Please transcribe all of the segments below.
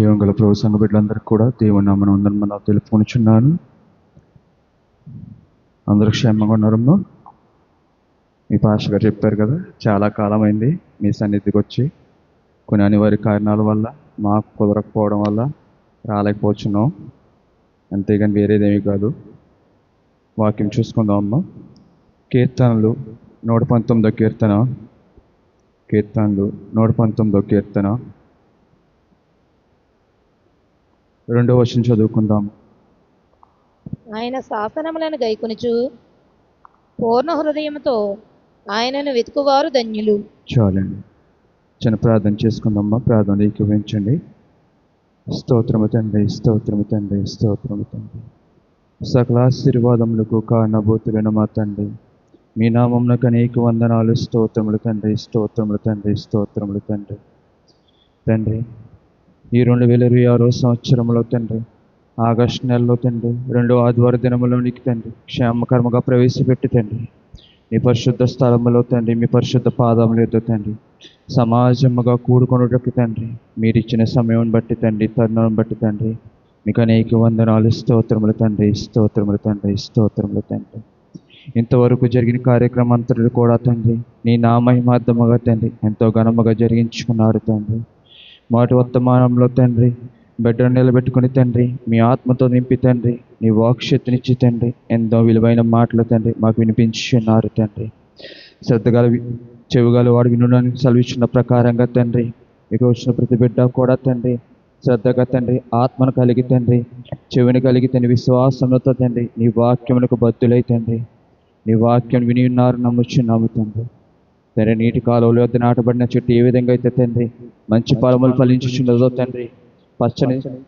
జీవం గల ప్రభు సంఘ బిడ్డలందరికీ కూడా దేవుని నామమున వందనములు తెలుపుకొనుచున్నాను. అందరూ క్షేమంగా ఉన్నారమ్మా? మీ పాస్టర్ గారు చెప్పారు కదా, చాలా కాలం అయింది మీ సన్నిధికి వచ్చి. కొన్ని అనివార్య కారణాల వల్ల మాకు కుదరకపోవడం వల్ల రాలేకపోతున్నాం, అంతేగాని వేరేదేమీ కాదు. వాక్యం చూసుకుందాం అమ్మా. కీర్తనలు 119వ కీర్తన, కీర్తనలు 119వ కీర్తన 2వ వచనం చదువుకుందాం. ఆయన శాసనములను గైకొనుచు పూర్ణ హృదయముతో ఆయనను వెతుకువారు ధన్యులు. చాలండి, చిన్న ప్రార్థన చేసుకుందామా. ప్రార్థన ఏకీభవించండి. స్తోత్రము తండ్రి, స్తోత్రము తండ్రి, స్తోత్రము తండ్రి. సకల ఆశీర్వాదములకు కారణభూతులైన మా తండ్రి, మీ నామమునకు అనేక వందనాలు. స్తోత్రములు తండ్రి, స్తోత్రములు తండ్రి, స్తోత్రములు తండ్రి. తండ్రి, ఈ 2026 సంవత్సరంలో తండ్రి, ఆగస్టు నెలలో తండ్రి 2వ ఆదివార దినములోనికి తండ్రి క్షేమకర్మగా ప్రవేశపెట్టి తండ్రి, మీ పరిశుద్ధ స్థలములో తండ్రి, మీ పరిశుద్ధ పాదములు ఎద్దు తండ్రి సమాజముగా కూడుకొనుటకు తండ్రి మీరు ఇచ్చిన సమయం బట్టి తండ్రి, తరుణం బట్టి తండ్రి మీకు అనేక వందనాలు. స్తోత్రములు తండ్రి, స్తోత్రములు తండ్రి, స్తోత్రములు తండ్రి. ఇంతవరకు జరిగిన కార్యక్రమం అంతటి కూడా తండ్రి నీ నామహిమార్థముగా తండ్రి ఎంతో ఘనముగా జరిగించుకున్నారు తండ్రి. మొదటి వర్తమానంలో తండ్రి బిడ్డను నిలబెట్టుకుని తండ్రి మీ ఆత్మతో నింపి తండ్రి నీ వాక్శక్తినిచ్చి తండ్రి ఎంతో విలువైన మాటలు తండ్రి మాకు వినిపించున్నారు తండ్రి. శ్రద్ధగల చెవిగల వాడు వినడానికి సెలవిచ్చిన ప్రకారంగా తండ్రి మీకు వచ్చిన ప్రతి బిడ్డ కూడా తండ్రి శ్రద్ధగా తండ్రి ఆత్మను కలిగి తండ్రి చెవిని కలిగి తండ్రి విశ్వాసంతో తండ్రి నీ వాక్యములకు బద్దులై తండ్రి నీ వాక్యం విని ఉన్నారు, నమ్ముచున్నాము తండ్రి. తండ్రి, నీటి కాలువల వద్ద నాటబడిన చెట్టు ఏ విధంగా అయితే తండ్రి మంచి ఫలములు ఫలించుచున్నదో తండ్రి,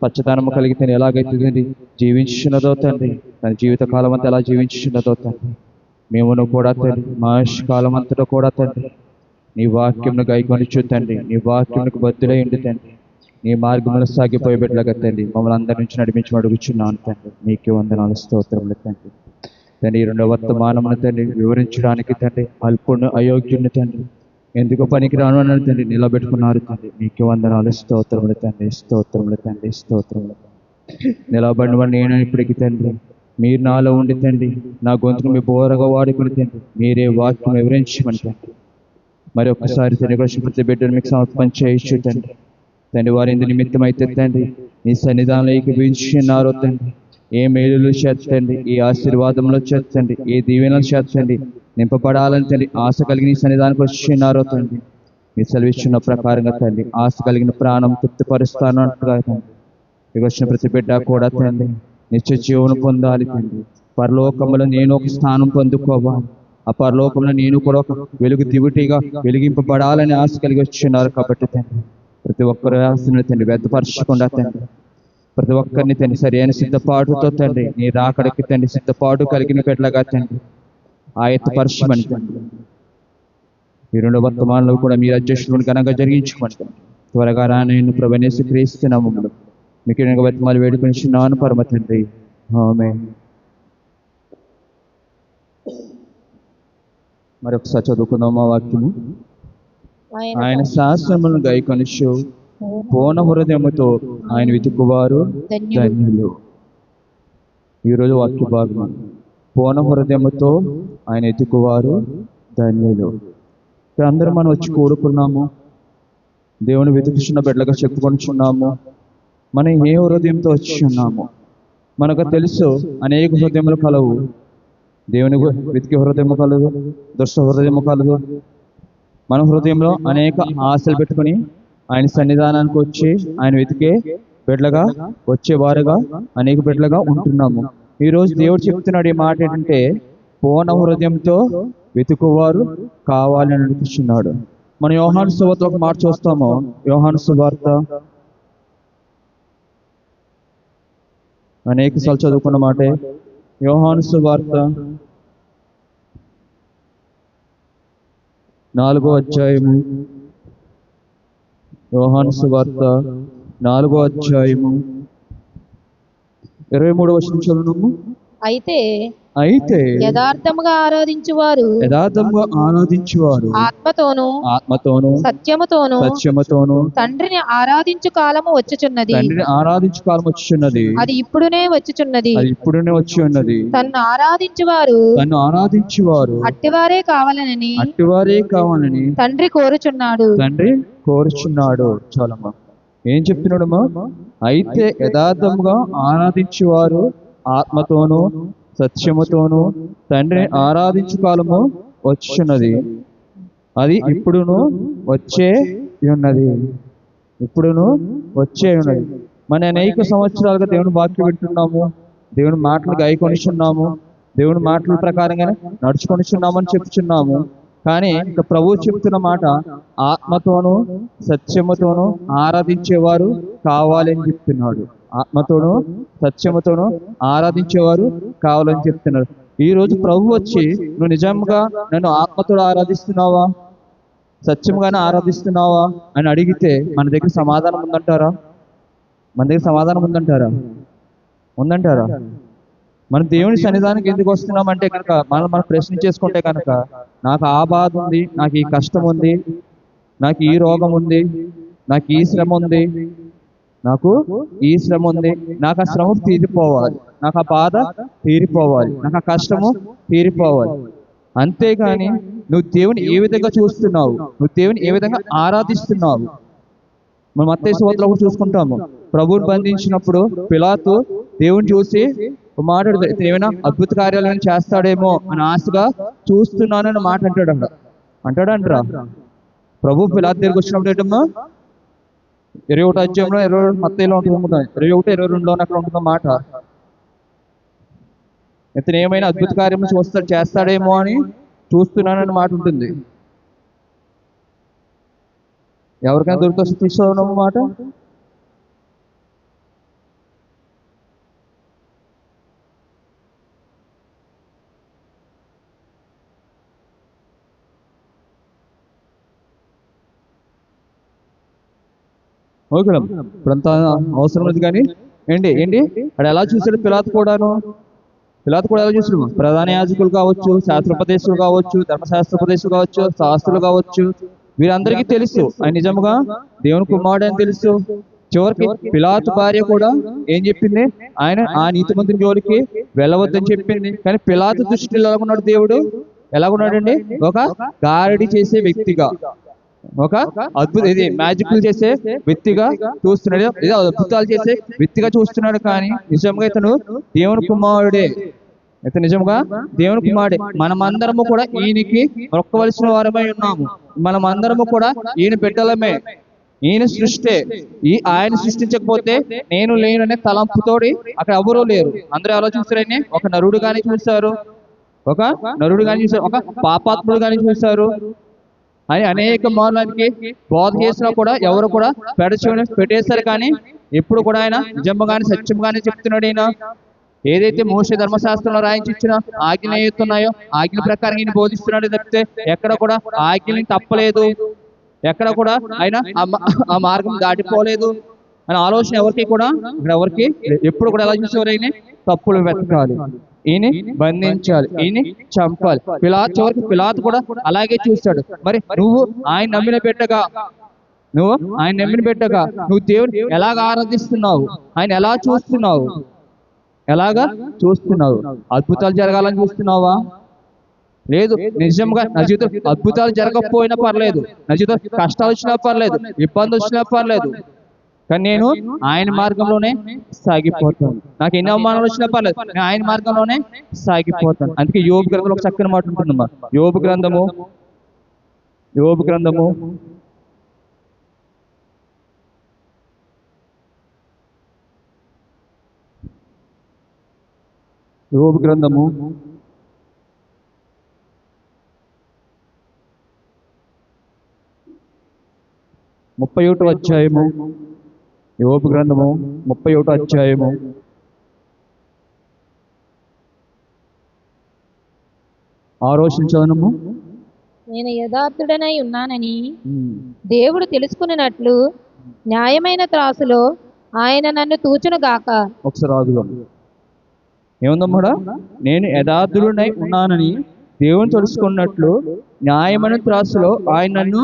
పచ్చదనము కలిగి తండ్రి ఎలాగైతే తండ్రి జీవించున్నదో తండ్రి, తన జీవిత కాలం అంతా ఎలా జీవించున్నదో తండ్రి, మేమును కూడా తండ్రి మా కాలం అంతటా కూడా తండ్రి నీ వాక్యంను గైకొనిచ్చు తండ్రి, నీ వాక్యంకు బద్దులై ఉండి తండ్రి నీ మార్గంలో సాగిపోయే బిడ్డలుగా తండ్రి మమ్మల్ని అందరి నుంచి నడిపించి అడుగుచున్నాను తండ్రి. నీకే వందనాలు, స్తోత్రములు తండ్రి. తండ్రి 2వ వర్తమానమును తండ్రి వివరించడానికి తండ్రి అల్పుణ్ణి అయోగ్యుని తండ్రి ఎందుకు పనికిరాను అని తండ్రి నిలబెట్టుకున్నారు తండ్రి. నీకే వందనాలు, స్తోత్రములు తండ్రి, స్తోత్రములు తండ్రి, స్తోత్రములు తండ్రి. నిలబడిన వాడిని నేను ఇప్పటికీ తండ్రి మీరు నాలో ఉండి తండ్రి నా గొంతుకు మీ బోరగా వాడుకుని తండ్రి మీరే వాక్యం వివరించమని తండ్రి మరి ఒక్కసారి తండ్రి ప్రతి బిడ్డను మీకు సమర్పణ చేయొచ్చు తండ్రి. తండ్రి వారి ఇందు నిమిత్తం అయితే తండ్రి నీ సన్నిధానంలో ఏకీభవించున్నారో తండ్రి ఏ మేలులు చేర్చండి, ఏ ఆశీర్వాదంలో చేర్చండి, ఏ దీవెనలు చేర్చండి నింపబడాలని తండ్రి ఆశ కలిగి నీ సన్నిధానికి వచ్చిన్నారో తండ్రి మీ సెలవిచ్చిన ప్రకారంగా తండ్రి ఆశ కలిగిన ప్రాణం తృప్తిపరుస్తాను అంటుగా తండ్రి ఇక వచ్చిన ప్రతి బిడ్డ కూడా తండ్రి నిత్య జీవనం పొందాలి తండ్రి. పరలోకంలో నేను ఒక స్థానం పొందుకోవాలి, ఆ పరలోకంలో నేను కూడా ఒక వెలుగు దివిటిగా వెలిగింపబడాలని ఆశ కలిగి వచ్చిన్నారు. కాబట్టి తండ్రి ప్రతి ఒక్కరు ఆశను తండ్రి వ్యర్థపరచకుండా తండ్రి ప్రతి ఒక్కరిని తండ్రి సరైన సిద్ధపాటుతో తండ్రి నీ రాకడికి తండ్రి సిద్ధపాటు కలిగిన బిడ్డలుగా తండ్రి ఆయత్తపరచమని తండ్రి. ఈ 2వ వర్తమానంలో కూడా మీరు అధ్యక్షులను ఘనంగా జరిగించుకోండి తండ్రి. త్వరగా రానయ్యను ప్రభువైన క్రీస్తు నామములో మీకు వర్తమాలు వేడుకొనిచున్నాను పరమ తండ్రి, ఆమేన్. మరొకసారి చదువుకుందామా వాక్యము. ఆయన శాసనములను గైకొనుచు పూర్ణ హృదయముతో ఆయన వెతుకువారు ధన్యులు. ఈరోజు వాక్య భాగం పూర్ణ హృదయముతో ఆయన వెతుకువారు ధన్యులు. ఇక్కడ అందరూ మనం వచ్చి కోరుకున్నాము, దేవుని వెతుకుచున్న బిడ్డలుగా చెప్పుకొనిచున్నాము. మనం ఏ హృదయంతో వచ్చి ఉన్నాము మనకు తెలుసు. అనేక హృదయములు కలవు, దేవుని వెతికే హృదయము కలదు, దుష్ట హృదయము కలదు. మన హృదయంలో అనేక ఆశలు పెట్టుకుని ఆయన సన్నిధానానికి వచ్చి ఆయన వెతికే బిడ్డలుగా వచ్చేవారుగా అనేక బిడ్డలుగా ఉంటున్నాము. ఈరోజు దేవుడు చెప్తున్నాడు ఈ మాట ఏంటంటే పూర్ణ హృదయంతో వెతుకువారు కావాలని అనిపిస్తున్నాడు. మనం యోహాను సువార్త ఒక మాట చూస్తాము. యోహాను సువార్త అనేక సార్లు చదువుకున్న మాటే. యోహాను సువార్త 4వ అధ్యాయము, యోహాను సువార్త 4వ అధ్యాయము 23వ వచనం చదువును. అయితే అయితే యథార్థముగా ఆరాధించువారు యథార్థంగా ఆరాధించువారు ఆత్మతోను ఆత్మతోను సత్యముతోను సత్యముతోను తండ్రిని ఆరాధించు కాలము వచ్చుచున్నది. తండ్రిని ఆరాధించు కాలం వచ్చుచున్నది. అది ఇప్పుడునే వచ్చుచున్నది. అది ఇప్పుడునే వచ్చి ఉన్నది. తన్ను ఆరాధించువారు తను ఆరాధించువారు అట్టివారే కావాలనని అట్టివారే కావాలని తండ్రి కోరుచున్నాడు. తండ్రి కోరుచున్నాడు. చాలమ్మా. ఏం చెప్తున్నాడమ్మా? అయితే యథార్థముగా ఆరాధించువారు ఆత్మతోను సత్యముతోను తండ్రిని ఆరాధించు కాలము వచ్చున్నది. అది ఇప్పుడును వచ్చే ఉన్నది. ఇప్పుడును వచ్చే ఉన్నది. మన అనేక సంవత్సరాలుగా దేవుని వాక్యం వింటున్నాము, దేవుని మాటలు గాయకొనిచున్నాము, దేవుని మాటల ప్రకారంగానే నడుచుకొనిచున్నామని చెప్తున్నాము. కానీ ఇక ప్రభువు చెప్తున్న మాట ఆత్మతోనూ సత్యముతోనూ ఆరాధించేవారు కావాలని చెప్తున్నాడు. ఆత్మతోనూ సత్యముతోనూ ఆరాధించేవారు కావాలని చెప్తున్నాడు. ఈ రోజు ప్రభు వచ్చి నువ్వు నిజంగా నన్ను ఆత్మతో ఆరాధిస్తున్నావా, సత్యంగానే ఆరాధిస్తున్నావా అని అడిగితే మన దగ్గర సమాధానం ఉందంటారా? మన దగ్గర సమాధానం ఉందంటారా? మనం దేవుని సన్నిధానానికి ఎందుకు వస్తున్నామంటే కనుక మనం ప్రశ్న చేసుకుంటే కనుక నాకు ఆ బాధ ఉంది, నాకు ఈ కష్టం ఉంది, నాకు ఈ రోగం ఉంది, నాకు ఈ శ్రమ ఉంది, నాకు ఈ శ్రమ ఉంది, నాకు ఆ శ్రమ తీరిపోవాలి, నాకు ఆ బాధ తీరిపోవాలి, నాకు ఆ కష్టము తీరిపోవాలి. అంతేగాని నువ్వు దేవుని ఏ విధంగా చూస్తున్నావు, నువ్వు దేవుని ఏ విధంగా ఆరాధిస్తున్నావు. మనం మత్తయి సువార్తలో కూడా చూసుకుంటాము. ప్రభువుని బంధించినప్పుడు పిలాతు దేవుని చూసి మాట్లాడు, ఏమైనా అద్భుత కార్యాలను చేస్తాడేమో అని ఆశగా చూస్తున్నానని మాట అంటాడంటరా. ప్రభు పిలాతు దగ్గరికి వచ్చినప్పుడు ఏంటమ్మా 21 అధ్యాయంలో 20 మత్తయిలో ఉంటుంది, 21, 22 అక్కడ ఉంటుంది మాట. ఇతను ఏమైనా అద్భుత కార్యం చేస్తాడేమో అని చూస్తున్నానని మాట ఉంటుంది. ఎవరికైనా దొరికొస్తే తీసుకోవడం మాట. ఓకే, ఇప్పుడంత అవసరం లేదు. కానీ ఏంటి అక్కడ ఎలా చూసాడు పిలాతు కూడా ఎలా చూసాడు? ప్రధాన యాజకులు కావచ్చు, శాస్త్రోపదేశులు కావచ్చు, ధర్మశాస్త్రోపదేశులు కావచ్చు, శాస్త్రులు కావచ్చు, వీరందరికీ తెలుసు ఆయన నిజముగా దేవుని కుమారుడు అని తెలుసు. చివరికి పిలాతు భార్య కూడా ఏం చెప్పింది? ఆయన ఆ నీతిమంతుని జోలికి వెళ్ళవద్దని చెప్పింది. కానీ పిలాతు దృష్టిలో ఎలాగున్నాడు దేవుడు? ఎలాగున్నాడండి? ఒక గారడి చేసే వ్యక్తిగా, ఒక ఇది మ్యాజిక్లు చేసే వ్యక్తిగా చూస్తున్నాడు, ఏదో అద్భుతాలు చేసే వ్యక్తిగా చూస్తున్నాడు. కానీ నిజంగా ఇతను దేవుని కుమారుడే. ఇతను నిజంగా దేవుని కుమారుడే. మనమందరము కూడా ఈయనకి మొక్కవలసిన వారమై ఉన్నాము. మనమందరము కూడా ఈయన బిడ్డలమే, ఈయన సృష్టి. ఆయన సృష్టించకపోతే నేను లేను అనే తలంపుతోటి అక్కడ ఎవరూ లేరు. అందరూ ఎలా చూసారని? ఒక నరుడు గాని చూశారు, ఒక పాపాత్ముడు గాని చూశారు అని అనేక మార్లానికి బోధ చేసినా కూడా ఎవరు కూడా పెడచెవిని పెట్టేశారు. కానీ ఎప్పుడు కూడా ఆయన నిజంగానే సత్యంగానే చెప్తున్నాడు. ఆయన ఏదైతే మోషే ధర్మశాస్త్రంలో రాయించి ఇచ్చిన ఆజ్ఞలు ఏతున్నాయో ఆజ్ఞల ప్రకారం ఈయన బోధిస్తున్నాడు తప్పితే ఎక్కడ కూడా ఆజ్ఞల్ని తప్పలేదు, ఎక్కడ కూడా ఆయన ఆ మార్గం దాటిపోలేదు అని ఆలోచన ఎవరికి కూడా ఎవరికి ఎప్పుడు కూడా ఎలా చూసేవారు? ఆయన తప్పులు వెతకాలి, ఈయన బంధించాలి, ఈయన చంపాలి. చివరికి పిలాతు కూడా అలాగే చూస్తాడు. మరి నువ్వు ఆయన నమ్మిన బిడ్డగా నువ్వు దేవుని ఎలాగ ఆరాధిస్తున్నావు? ఆయన ఎలా చూస్తున్నావు? అద్భుతాలు జరగాలని చూస్తున్నావా? లేదు. నిజంగా నా జీవితం అద్భుతాలు జరగకపోయినా పర్లేదు, నా జీవితం కష్టాలు వచ్చినా పర్లేదు, ఇబ్బంది వచ్చినా పర్లేదు, కానీ నేను ఆయన మార్గంలోనే సాగిపోతాను. నాకు ఎన్ని అవమానాలు వచ్చినా పర్లేదు, నేను ఆయన మార్గంలోనే సాగిపోతాను. అందుకే యోబు గ్రంథంలో ఒక చక్కని మాట ఉంటుందమ్మా. యోబు గ్రంథము 31వ అధ్యాయము. యోబు గ్రంథము 31వ అధ్యాయము 6వ వచనము. నేను యథార్థుడనై ఉన్నానని దేవుడు తెలుసుకున్నట్లు న్యాయమైన త్రాసులో ఆయన నన్ను తూచును గాక. ఒకసారి ఆగుదాం. ఏముందమ్మా? నేను యథార్థుడనై ఉన్నానని దేవుని తెలుసుకున్నట్లు న్యాయమైన త్రాసులో ఆయన నన్ను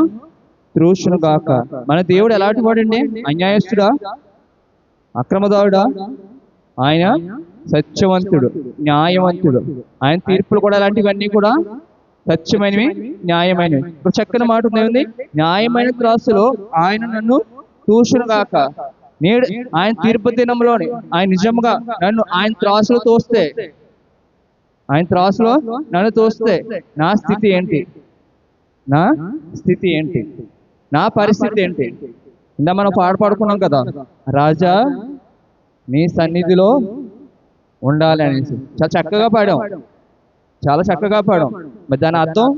త్రోషును గాక. మన దేవుడు ఎలాంటి వాడండి? అన్యాయస్తుడా? అక్రమదారుడా? ఆయన సత్యవంతుడు, న్యాయవంతుడు. ఆయన తీర్పులు కూడా అలాంటివన్నీ కూడా సత్యమైనవి, న్యాయమైనవి. ఇప్పుడు చక్కని మాట ఉంది, న్యాయమైన త్రాసులో ఆయన నన్ను తూషును గాక. నేడు ఆయన తీర్పు దినంలోని ఆయన నిజంగా నన్ను ఆయన త్రాసులో తోస్తే, ఆయన త్రాసులో నన్ను తోస్తే నా స్థితి ఏంటి? నా స్థితి ఏంటి? నా పరిస్థితి ఏంటి? ఇందా మనం పాడుకున్నాం కదా, రాజా నీ సన్నిధిలో ఉండాలి అనేసి. చాలా చక్కగా పాడాం, చాలా చక్కగా పాడాం. మరి దాని అర్థం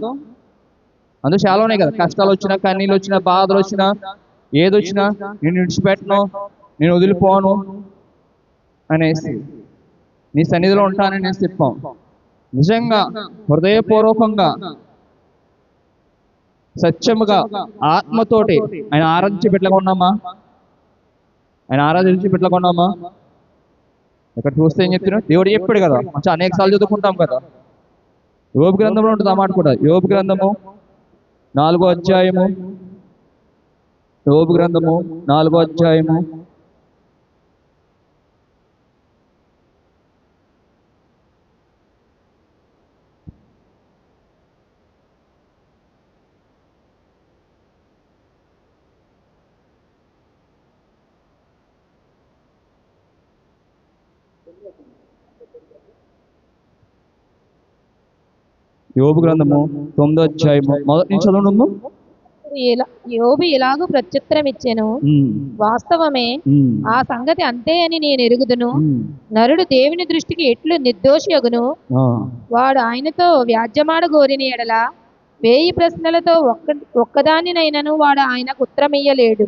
అందులో చాలా ఉన్నాయి కదా. కష్టాలు వచ్చినా, కన్నీళ్ళు వచ్చినా, బాధలు వచ్చినా, ఏదొచ్చినా నేను విడిచిపెట్టను, నేను వదిలిపోను అనేసి, నీ సన్నిధిలో ఉంటాననేసి చెప్పాం. నిజంగా హృదయపూర్వకంగా సత్యముగా ఆత్మతోటి ఆయన ఆరాధించి పెట్టలేకున్నామా? ఆయన ఆరాధించి పెట్టలేకున్నామా? ఇక్కడ చూస్తే ఏం చెప్తున్నా, దేవుడు చెప్పాడు కదా, మంచి అనేక సార్లు చదువుకుంటాం కదా. యోబు గ్రంథంలో ఉంటుంది ఆ మాట కూడా. యోబు గ్రంథము 4వ అధ్యాయము, యోబు గ్రంథము 4వ అధ్యాయము 9వ అధ్యాయము మొదటి నుంచి చదవండి. యోబు ఇలాగూ ప్రత్యుత్తరం ఇచ్చెను, వాస్తవమే, ఆ సంగతి అంతే అని నేను ఎరుగుదును. నరుడు దేవుని దృష్టికి ఎట్లు నిర్దోషియగును, వాడు ఆయనతో వ్యాజ్యమాడ గోరిన ఎడల 1000 ప్రశ్నలతో ఒక్కదానినైనను వాడు ఆయనకు ఉత్తరమియ్యలేడు.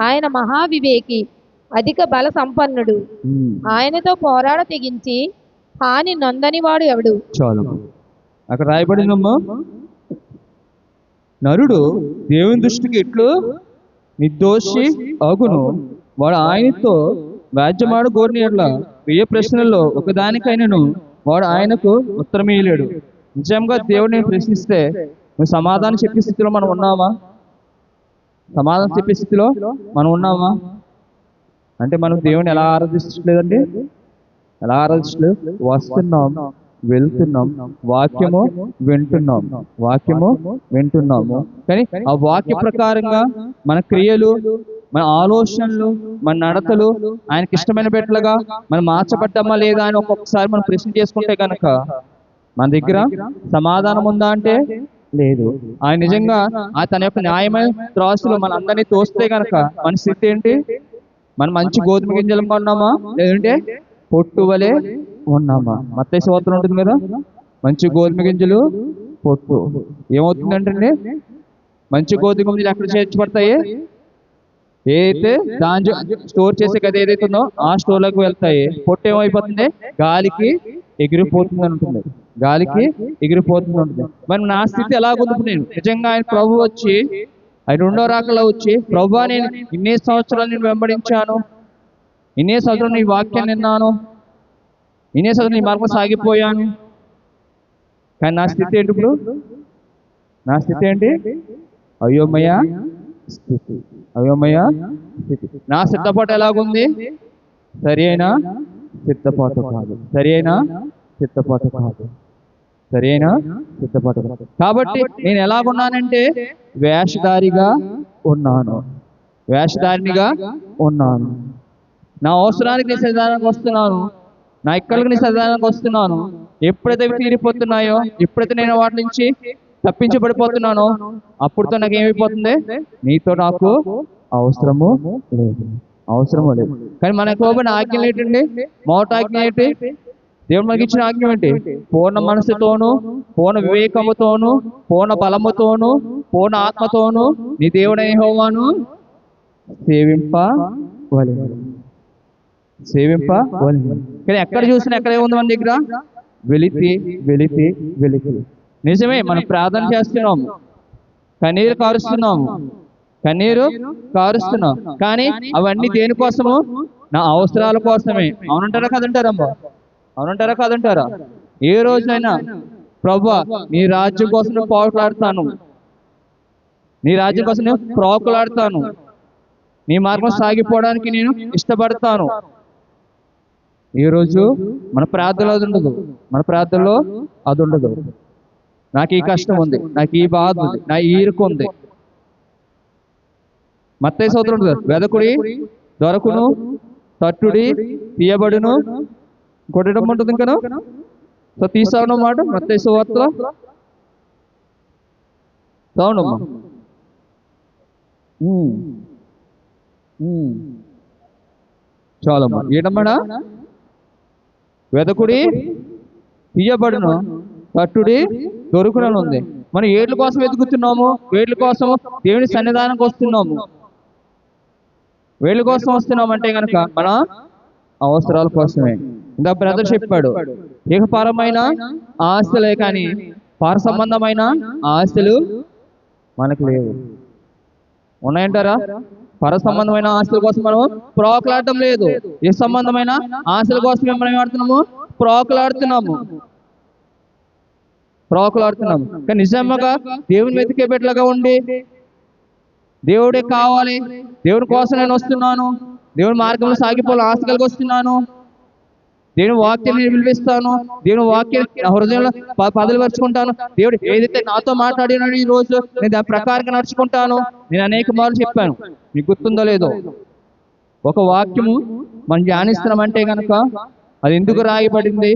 ఆయన మహావివేకి, అధిక బల సంపన్నుడు, ఆయనతో పోరాడ తెగించి హాని నొందని వాడు ఎవడు? చాలు, అక్కడ రాయబడిందమ్మా, నరుడు దేవుని దృష్టికి ఎట్లు నిర్దోషి అగును, వాడు ఆయనతో వ్యాజ్యమాడు గోరిన ఎడల 1000 ప్రశ్నల్లో ఒకదానికైనను వాడు ఆయనకు ఉత్తరమియ్యలేడు. నిజంగా దేవుడిని ప్రశ్నిస్తే నువ్వు సమాధానం చెప్పే స్థితిలో మనం ఉన్నామా? సమాధానం చెప్పే స్థితిలో మనం ఉన్నామా? అంటే మనం దేవుని ఎలా ఆరాధించలేదండి? ఎలా ఆరాధించలేదు? వస్తున్నాం, వెళ్తున్నాం, వాక్యము వింటున్నాము. కానీ ఆ వాక్య ప్రకారంగా మన క్రియలు, మన ఆలోచనలు, మన నడతలు ఆయనకి ఇష్టమైన బిడ్డలుగా మనం మార్చబడ్డామా లేదా అని ఒక్కొక్కసారి మనం ప్రశ్న చేసుకుంటే కనుక మన దగ్గర సమాధానం ఉందా అంటే లేదు. ఆయన నిజంగా తన యొక్క న్యాయమైన త్రాసులో మన అందరినీ తోస్తే కనుక మన స్థితి ఏంటి? మనం మంచి గోధుమ గింజలుగా ఉన్నామా లేదంటే పొట్టు వలె ఉన్నామా? మత్తయి సువార్తలో ఉంటుంది కదా, మంచి గోధుమ గింజలు, పొట్టు. ఏమవుతుందంటే మంచి గోధుమ గింజలు ఎక్కడ చేర్చబడతాయి? ఏదైతే దాని స్టోర్ చేసే గది ఏదైతే ఉందో ఆ స్టోర్లోకి వెళ్తాయి. పొట్టు ఏమైపోతుంది? గాలికి ఎగిరిపోతుంది ఉంటుంది, గాలికి ఎగిరిపోతుంది ఉంటుంది. మరి నా స్థితి ఎలాగుంది? నేను నిజంగా ఆయన ప్రభు వచ్చి, ఆయన 2వ రాకలో వచ్చి, ప్రభువా నేను ఇన్ని సంవత్సరాలు నేను వెంబడించాను, ఇన్ని సంవత్సరాలు నీ వాక్యాన్ని విన్నాను, ఇన్ని సంవత్సరాలు నీ మార్గం సాగిపోయాను, కానీ నా స్థితి ఏంటి ఇప్పుడు? నా స్థితి ఏంటి? అయోమయ స్థితి, అయోమయ స్థితి. నా సిద్ధపాటు ఎలాగుంది? సరి అయిన సిద్ధపాటు కాదు, సరి అయిన సిద్ధపాటు కాదు, సరి అయిన సిద్ధపాటు కాదు. కాబట్టి నేను ఎలాగున్నానంటే వేషధారిగా ఉన్నాను, వేషధారినిగా ఉన్నాను. నా అవసరానికి నీ సన్నిధానానికి వస్తున్నాను, నా ఇక్కడికి నీ సన్నిధానానికి వస్తున్నాను. ఎప్పుడైతే తీరిపోతున్నాయో, ఎప్పుడైతే నేను వాటి నుంచి తప్పించబడిపోతున్నానో అప్పుడుతో నాకు ఏమైపోతుంది? నీతో నాకు అవసరము లేదు. కానీ మనకు ఇవ్వబడిన ఆజ్ఞలు ఏంటండి? మొదటి ఆజ్ఞ ఏంటి? దేవుడు మనకి ఇచ్చిన ఆజ్ఞ ఏంటి? పూర్ణ మనసుతోను, పూర్ణ వివేకముతోను, పూర్ణ బలముతోను, పూర్ణ ఆత్మతోను నీ దేవుడైన యెహోవాను సేవింపవలెను. కానీ ఎక్కడ చూసినా ఎక్కడ ఏముంది మన దగ్గర? వెలితి. నిజమే, మనం ప్రార్థన చేస్తున్నాము, కన్నీరు కారుస్తున్నాం, కానీ అవన్నీ దేనికోసము? నా అవసరాల కోసమే. అవునంటారా కదంటారమ్మా? అవునంటారా కాదంటారా? ఏ రోజైనా ప్రభువా నీ రాజ్యం కోసం నేను పోట్లాడతాను, నీ రాజ్యం కోసం నేను ప్రోకులాడతాను, నీ మార్గం సాగిపోవడానికి నేను ఇష్టపడతాను. ఈ రోజు మన ప్రార్థనలో అది ఉండదు, మన ప్రార్థనలో అది ఉండదు. నాకు ఈ కష్టం ఉంది, నాకు ఈ బాధ ఉంది, నా ఈ ఇరుకు ఉంది. మత్తయి సూత్రం ఉంటుంది, వెదకుడి దొరకును, తట్టుడి తీయబడును, కొట్టడం ఉంటుంది కదా. సో తీసావు మాట మత్తయి సువార్తలో అవునమ్మా. చాలమ్మా. ఏంటమ్మా? వెదకుడి తీయబడును, తట్టుడి దొరుకునని ఉంది. మనం ఏట్ల కోసం వెతుకుతున్నాము? వేట్ల కోసం దేవుని సన్నిధానానికి వస్తున్నాము. వేళ్ళ కోసం వస్తున్నామంటే కనుక మన అవసరాల కోసమే. ఇందా బ్రదర్ చెప్పాడు, ఏకపరమైన ఆస్తులే కానీ పర సంబంధమైన ఆస్తులు మనకు లేవు. ఉన్నాయంటారా? పర సంబంధమైన ఆస్తుల కోసం మనం ప్రోకులాడటం లేదు. ఏ సంబంధమైన ఆస్తుల కోసం మనం ఏమాడుతున్నాము? ప్రోకులాడుతున్నాము. కానీ నిజంగా దేవుని వెతికే బిడ్డలుగా ఉండి, దేవుడే కావాలి, దేవుని కోసం నేను వస్తున్నాను, దేవుని మార్గంలో సాగిపోవాలి ఆశ కలిగి వస్తున్నాను, దేవుని వాక్యాన్ని నేను విలువిస్తాను, దేవుని వాక్యాన్ని నా హృదయంలో పదిలిపరుచుకుంటాను, దేవుడు ఏదైతే నాతో మాట్లాడినాడు ఈ రోజు నేను దాని ప్రకారంగా నడుచుకుంటాను. నేను అనేక మార్లు చెప్పాను, మీకు గుర్తుందో లేదో. ఒక వాక్యము మనం ధ్యానిస్తున్నామంటే కనుక అది ఎందుకు రాయబడింది,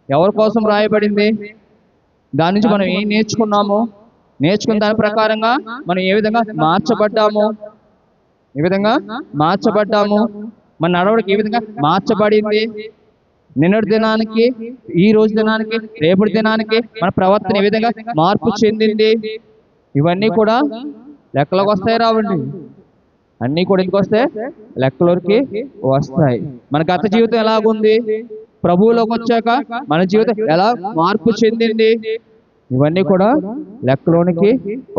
ఎవరి కోసం రాయబడింది, దాని నుంచి మనం ఏం నేర్చుకున్నాము, నేర్చుకున్న దాని ప్రకారంగా మనం ఏ విధంగా మార్చబడ్డాము, మన నడవడికి ఏ విధంగా మార్చబడింది, నిన్నటి దినానికి ఈ రోజు దినానికి రేపటి దినానికి మన ప్రవర్తన ఏ విధంగా మార్పు చెందింది, ఇవన్నీ కూడా లెక్కలోకి వస్తాయి. రావండి, అన్నీ కూడా ఎందుకు వస్తాయి? లెక్కలోకి వస్తాయి. మన గత జీవితం ఎలాగుంది, ప్రభువులోకి వచ్చాక మన జీవితం ఎలా మార్పు చెందింది, ఇవన్నీ కూడా లెక్కలోనికి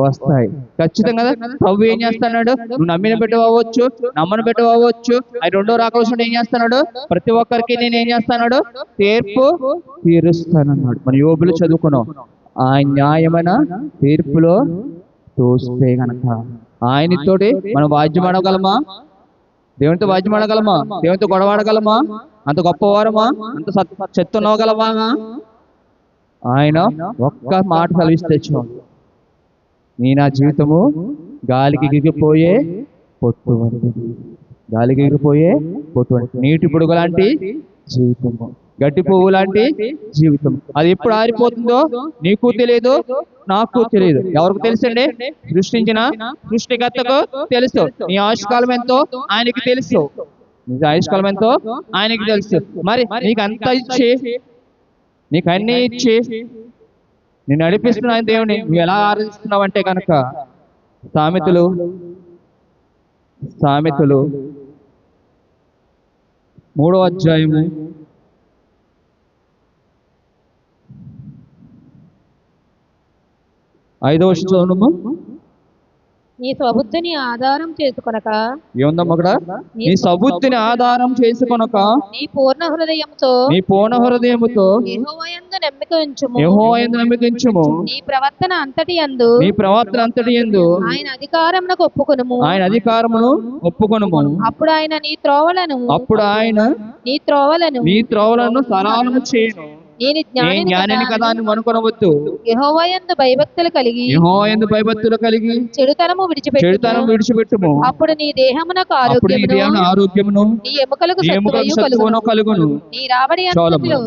వస్తాయి ఖచ్చితంగా. ప్రభు ఏం చేస్తున్నాడు? నువ్వు నమ్మిన పెట్టవచ్చు, నమ్మని పెట్టవచ్చు, అది రెండో రాకవలసిన ఏం చేస్తున్నాడు? ప్రతి ఒక్కరికి నేను ఏం చేస్తున్నాడు? తీర్పు తీరుస్తానన్నాడు. మన యోబులు చదువుకున్నాం, ఆ న్యాయమైన తీర్పులో తోస్తే గనక ఆయనతోటి మనం వాద్యం ఆడగలమా? దేవునితో వాద్యం ఆడగలమా? దేవునితో గొడవ ఆడగలమా? అంత గొప్పవారమా? అంత చెత్తనవగలమా? ఆయన ఒక్క మాట సెలవిస్తే నీ నా జీవితము గాలికి ఎగిరిపోయే పొట్టు వంటిది, గాలికి ఎగిరిపోయే పొట్టు వంటిది, నీటి పొడుగు లాంటి జీవితము, గడ్డి పువ్వు లాంటి జీవితం. అది ఎప్పుడు ఆరిపోతుందో నీకు తెలియదు, నాకు తెలియదు. ఎవరికి తెలుసండి? సృష్టించిన సృష్టికర్తకు తెలుసు. నీ ఆయుష్కాలం ఎంతో ఆయనకి తెలుసు, నీ ఆయుష్కాలం ఎంతో ఆయనకి తెలుసు. మరి నీకు అంతా ఇచ్చి, నీకు అన్ని ఇచ్చి నేను నడిపిస్తున్నాను దేవుని, నువ్వు ఎలా ఆరాధిస్తున్నావు అంటే కనుక సామెతలు 3వ అధ్యాయము 5వ వచనము. నీ స్వబుద్ధిని ఆధారం చేసుకొనక, ఏముందమ్మా అక్కడ? నీ స్వబుద్ధిని ఆధారం చేసుకొనక నీ పూర్ణ హృదయముతో యెహోవాయందు నమ్మిక ఉంచుము. నీ ప్రవర్తన అంతటి యందు ఆయన అధికారమునకు ఒప్పుకొనుము. అప్పుడు ఆయన నీ త్రోవలను సరళము చేయును. నేను జ్ఞానిని కదా అని అనుకొనవద్దు. యెహోవాయందు భయభక్తులు కలిగి చెడుతనము విడిచిపెట్టుము. అప్పుడు నీ దేహమునకు ఆరోగ్యమును నీ ఎముకలకు సత్తువయు కలుగును. నీ రాబడి అంతటిలో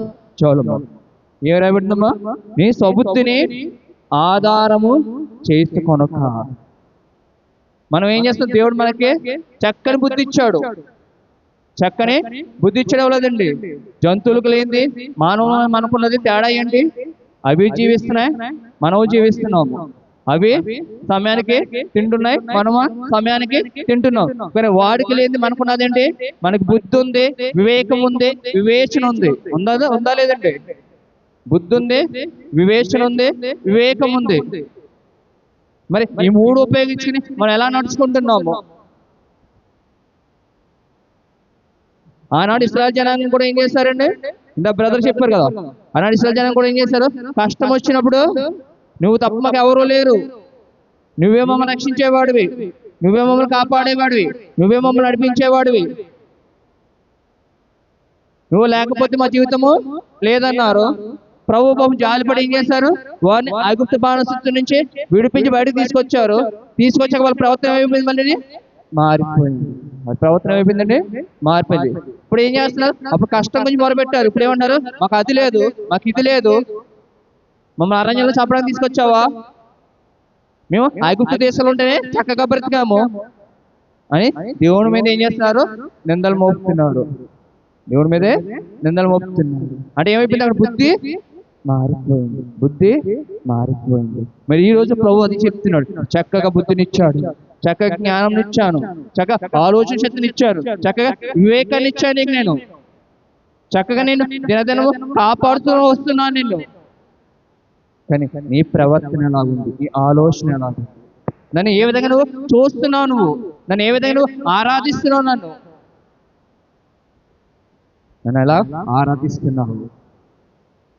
ఏ రాబడిందమ్మా? నీ స్వబుద్ధిని ఆధారము చేసుకొనక. మనం ఏం చేస్తాం? దేవుడు మనకి చక్కని బుద్ధి ఇచ్చాడు. చక్కని బుద్ధి ఇచ్చడం లేదండి. జంతువులకు లేనిది మానవులు మనకున్నది తేడా ఏంటి? అవి జీవిస్తున్నాయి, మనము జీవిస్తున్నాము. అవి సమయానికి తింటున్నాయి, మనము సమయానికి తింటున్నాం. కానీ వాడికి లేనిది మనకున్నది ఏంటి? మనకి బుద్ధి ఉంది, వివేకం ఉంది, వివేచన ఉంది. ఉందా లేదండి? బుద్ధి ఉంది, వివేచన ఉంది, వివేకం ఉంది. మరి ఈ 3 ఉపయోగించుకుని మనం ఎలా నడుచుకుంటున్నాము? ఆనాడు ఇశ్రాయేలు జనాంగం కూడా ఏం చేశారండి? ఇంత బ్రదర్ చెప్పారు కదా, ఆనాడు ఇశ్రాయేలు జనాంగం కూడా ఏం చేశారు? కష్టం వచ్చినప్పుడు నువ్వు తప్ప మాకు ఎవరూ లేరు, నువ్వే మమ్మల్ని రక్షించేవాడివి, నువ్వే మమ్మల్ని కాపాడేవాడివి, నువ్వే మమ్మల్ని నడిపించేవాడివి, నువ్వు లేకపోతే మా జీవితము లేదన్నారు. ప్రభు పాపం జాలిపడి ఏం చేశారు? వారిని ఐగుప్తు బానిసత్వం నుంచి విడిపించి బయటకు తీసుకొచ్చారు. తీసుకొచ్చాక వాళ్ళ ప్రవర్తన ఏమైపోయింది? మళ్ళీ మారిపోయింది. వాళ్ళ ప్రవర్తన ఏమైపోయిందండి? మారిపోయింది. ఇప్పుడు ఏం చేస్తున్నారు? అప్పుడు కష్టం గురించి మొదలుపెట్టారు. ఇప్పుడు ఏమంటారు? మాకు అది లేదు, మాకు ఇది లేదు, మమ్మల్ని అరణ్యంలో చంపడానికి తీసుకొచ్చావా? మేము ఐగుప్తు దేశంలో ఉంటేనే చక్కగా బ్రతికాము అని దేవుని మీద ఏం చేస్తున్నారు? నిందలు మోపుతున్నారు. దేవుడి మీదే నిందలు మోపుతున్నారు. అంటే ఏమైపోయింది? అక్కడ బుద్ధి మారిపోయింది, బుద్ధి మారిపోయింది. మరి ఈ రోజు ప్రభు అది చెప్తున్నాడు, చక్కగా బుద్ధినిచ్చాడు, చక్కగా జ్ఞానం ఇచ్చాను, చక్కగా ఆలోచన శక్తిని ఇచ్చారు, చక్కగా వివేకాన్ని ఇచ్చాను నీకు నేను, చక్కగా నేను దినదినము కాపాడుతూ వస్తున్నాను నిన్ను. కానీ నీ ప్రవర్తన ఎలాగుంది? నీ ఆలోచన ఎలాగుంది? నన్ను ఏ విధంగా నువ్వు చూస్తున్నావు? నువ్వు నన్ను ఏ విధంగా నువ్వు ఆరాధిస్తున్నావు? నన్ను ఎలా ఆరాధిస్తున్నావు?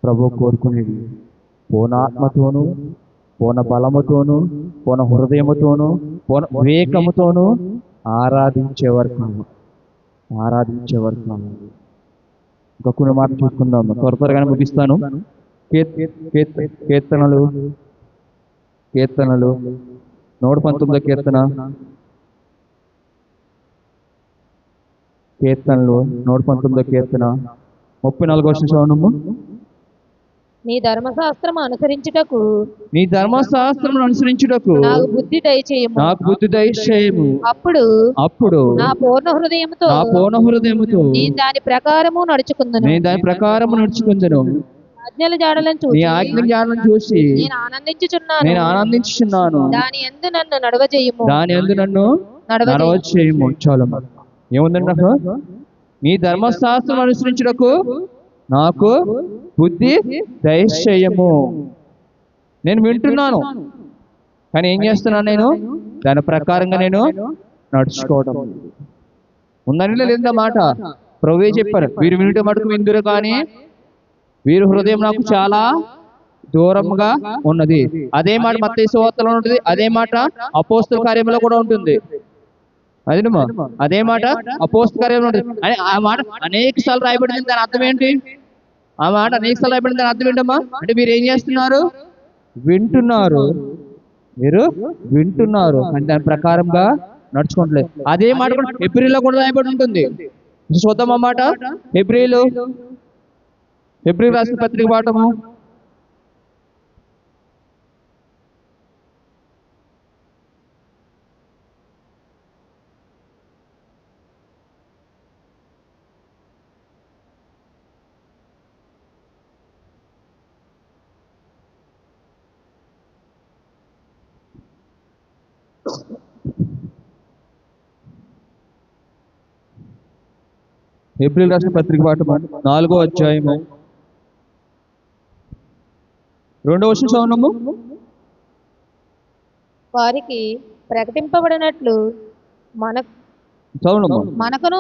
ప్రభు కోరుకునేది పూర్ణ ఆత్మతోనూ, పూర్ణ బలముతోనూ, పూర్ణ హృదయముతోనూ, పూర్ణ వివేకముతోనూ ఆరాధించేవారు కావాలి, ఆరాధించేవారు కావాలి. ఇంకా కొన్ని మాట చూసుకుందాం, త్వరగానే ముగిస్తాను. కీర్తనలు 119 కీర్తన, కీర్తనలు 119 కీర్తన 34వ వచనం చదవనము. నీ ధర్మశాస్త్రము అనుసరించుటకు, నీ ధర్మశాస్త్రమును అనుసరించుటకు నాకు బుద్ధి దయచేయము, నాకు బుద్ధి దయచేయము. అప్పుడు నా పూర్ణ హృదయముతో నేను దాని ప్రకారము నడుచుకుందును. ఆజ్ఞల జాడలను చూసి నేను ఆనందించుచున్నాను. దాని యందు నన్ను నడవజేయము. చాలా ఏముందండి నాకు? నీ ధర్మశాస్త్రం అనుసరించుటకు నాకు బుద్ధి దయచేయము. నేను వింటున్నాను, కానీ ఏం చేస్తున్నాను? నేను దాని ప్రకారంగా నేను నడుచుకోవడం ఉందని లేదా మాట ప్రభువే చెప్పారు. వీరు వినుట మటుకు విందురు, కానీ వీరు హృదయం నాకు చాలా దూరంగా ఉన్నది. అదే మాట మత్తయి సువార్తలో ఉంటుంది, అదే మాట అపోస్తల కార్యంలో కూడా ఉంటుంది. అదే మాట అపోస్తల కార్యంలో ఉంటుంది. ఆ మాట అనేక సార్లు రాయబడింది. దాని అర్థం ఏంటి? ఆ మాట అనేక సార్లు రాయబడింది, దాని అర్థం ఏంటమ్మా? అంటే మీరు ఏం చేస్తున్నారు? వింటున్నారు, మీరు వింటున్నారు, అంటే దాని ప్రకారంగా నడుచుకోవట్లేదు. అదే మాట కూడా హెబ్రీలో కూడా రాయబడి ఉంటుంది. చూద్దాం ఆ మాట. హెబ్రీ రాసిన పత్రిక పాఠము 4వ అధ్యాయము 2వ వచనం చదవనము. వారికి ప్రకటింపబడినట్లు మనకును